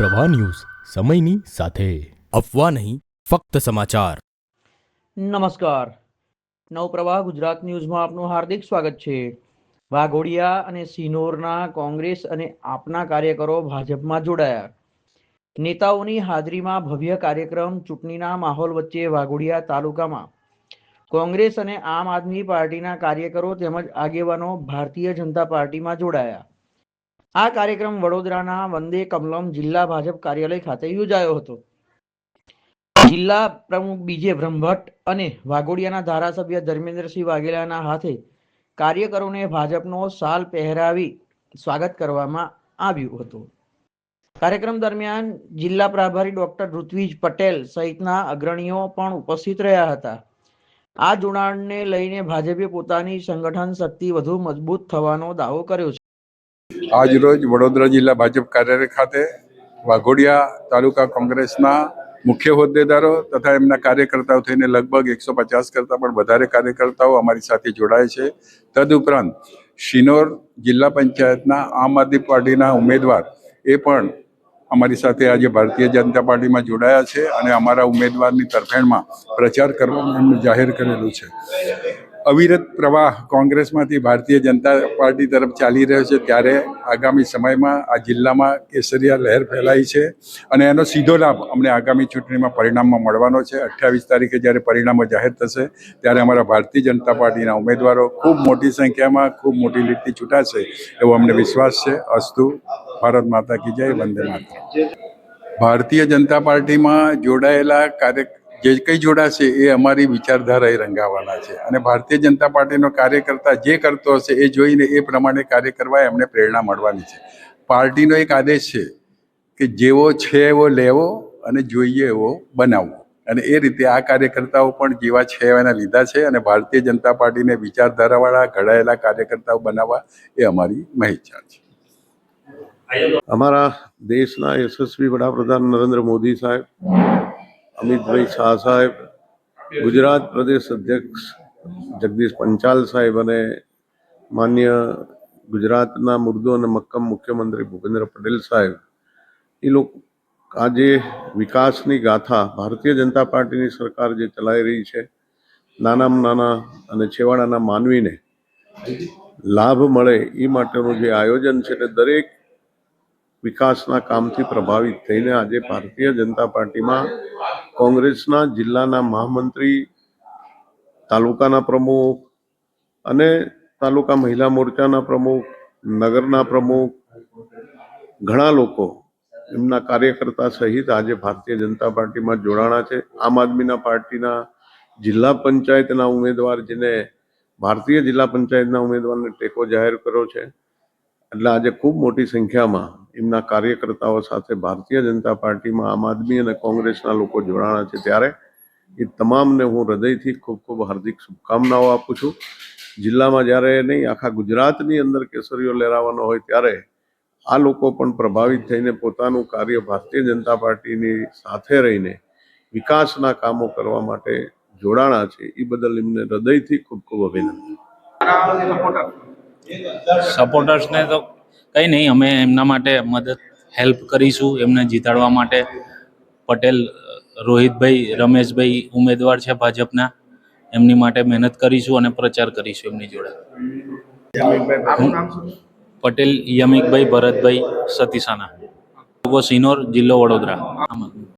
પ્રવાહ ન્યૂઝ સમયની સાથે અફવા નહીં ફક્ત સમાચાર। નમસ્કાર, નવપ્રવાહ ગુજરાત ન્યૂઝમાં આપનું હાર્દિક સ્વાગત છે। વાઘોડિયા અને સિનોરના કોંગ્રેસ અને આપના કાર્યકરો ભાજપમાં જોડાયા। નેતાઓની હાજરીમાં ભવ્ય કાર્યક્રમ। ચૂંટણીના માહોલ વચ્ચે વાઘોડિયા તાલુકામાં કોંગ્રેસ અને આમ આદમી પાર્ટીના કાર્યકરો તેમજ આગેવાનો ભારતીય જનતા પાર્ટીમાં જોડાયા। આ કાર્યક્રમ વડોદરાના વંદે કમલમ જિલ્લા ભાજપ કાર્યાલય ખાતે યોજાયો હતો। જિલ્લા પ્રમુખ બીજે બ્રહ્મભટ્ટ અને વાઘોડિયાના ધારાસભ્ય ધર્મેન્દ્રસિંહ વાઘેલાના હાથે કાર્યકરોને ભાજપનો શાલ પહેરાવી સ્વાગત કરવામાં આવ્યું હતું। કાર્યક્રમ દરમિયાન જિલ્લા પ્રભારી ડોક્ટર ઋત્વિજ પટેલ સહિતના અગ્રણીઓ પણ ઉપસ્થિત રહ્યા હતા। આ જોડાણને લઈને ભાજપે પોતાની સંગઠન શક્તિ વધુ મજબૂત થવાનો દાવો કર્યો છે। આજ રોજ વડોદરા જિલ્લા ભાજપ કાર્યાલય ખાતે વાઘોડિયા તાલુકા કોંગ્રેસના મુખ્ય હોદ્દેદારો તથા એમના કાર્યકર્તાઓ થઈને લગભગ 150 કરતાં પણ વધારે કાર્યકર્તાઓ અમારી સાથે જોડાય છે। તદુપરાંત શિનોર જિલ્લા પંચાયતના આમ આદમી પાર્ટીના ઉમેદવાર એ પણ અમારી સાથે આજે ભારતીય જનતા પાર્ટીમાં જોડાયા છે અને અમારા ઉમેદવારની તરફેણમાં પ્રચાર કરવાનું એમણે જાહેર કરેલું છે। અવિરત પ્રવાહ કોંગ્રેસમાંથી ભારતીય જનતા પાર્ટી તરફ ચાલી રહ્યો છે, ત્યારે આગામી સમયમાં આ જિલ્લામાં કેસરિયા લહેર ફેલાઈ છે અને એનો સીધો લાભ અમને આગામી ચૂંટણીમાં પરિણામમાં મળવાનો છે। 28 તારીખે જ્યારે પરિણામો જાહેર થશે ત્યારે અમારા ભારતીય જનતા પાર્ટીના ઉમેદવારો ખૂબ મોટી સંખ્યામાં ખૂબ મોટી લીડથી ચૂંટાશે એવો અમને વિશ્વાસ છે। અસ્તુ, ભારત માતા કી જય, વંદે માતરમ। ભારતીય જનતા પાર્ટીમાં જોડાયેલા જે કંઈ જોડાશે એ અમારી વિચારધારા એ રંગાવાના છે અને ભારતીય જનતા પાર્ટીનો કાર્યકર્તા જે કરતો હશે એ જોઈને એ પ્રમાણે કાર્ય કરવા એમને પ્રેરણા મળવાની છે। પાર્ટીનો એક આદેશ છે કે જેવો છે એવો લેવો અને જોઈએ એવો બનાવવો, અને એ રીતે આ કાર્યકર્તાઓ પણ જેવા છે એના લીધા છે અને ભારતીય જનતા પાર્ટીને વિચારધારાવાળા ઘડાયેલા કાર્યકર્તાઓ બનાવવા એ અમારી મહેચ્છા છે। हमारा देशना यशस्वी वडाप्रधान नरेंद्र मोदी साहेब, अमितभाई शाह साहेब, गुजरात प्रदेश अध्यक्ष जगदीश पंचाल साहेब અને માન્ય ગુજરાતના મુર્દુ અને મક્કમ મુખ્યમંત્રી ભૂપેન્દ્ર પટેલ સાહેબ એ લોકો આજે વિકાસની ગાથા ભારતીય જનતા પાર્ટીની સરકાર જે ચલાવી રહી છે, નાનામાં નાના અને છેવાડાના માનવીને લાભ મળે એ માટેનું જે આયોજન છે તે દરેક વિકાસના કામથી પ્રભાવિત થઈને આજે ભારતીય જનતા પાર્ટીમાં કોંગ્રેસના જિલ્લાના મહામંત્રી, તાલુકાના પ્રમુખ અને તાલુકા મહિલા મોરચાના પ્રમુખ, નગરના પ્રમુખ, ઘણા લોકો એમના કાર્યકર્તા સહિત આજે ભારતીય જનતા પાર્ટીમાં જોડાણા છે। આમ આદમીના પાર્ટીના જિલ્લા પંચાયતના ઉમેદવાર, જેને ભારતીય જિલ્લા પંચાયતના ઉમેદવારને ટેકો જાહેર કર્યો છે, એટલે આજે ખૂબ મોટી સંખ્યામાં એમના કાર્યકર્તાઓ સાથે ભારતીય જનતા પાર્ટીમાં આમ આદમી અને કોંગ્રેસના લોકો જોડાણા છે। ત્યારે એ તમામને હું હૃદયથી ખૂબ ખૂબ હાર્દિક શુભકામનાઓ આપું છું। જિલ્લામાં જ્યારે નહીં, આખા ગુજરાતની અંદર કેસરીઓ લહેરાવાનો હોય ત્યારે આ લોકો પણ પ્રભાવિત થઈને પોતાનું કાર્ય ભારતીય જનતા પાર્ટીની સાથે રહીને વિકાસના કામો કરવા માટે જોડાણા છે। એ બદલ એમને હૃદયથી ખૂબ ખૂબ અભિનંદન। સપોર્ટર્સને તો કંઈ નહીં, અમે એમના માટે મદદ હેલ્પ કરીશું એમને જીતાડવા માટે। પટેલ રોહિતભાઈ, રમેશભાઈ ઉમેદવાર છે ભાજપના, એમની માટે મહેનત કરીશું અને પ્રચાર કરીશું એમની જોડે। પટેલ યમિકભાઈ ભરતભાઈ સતીસાના, સિનોર, જિલ્લો વડોદરા।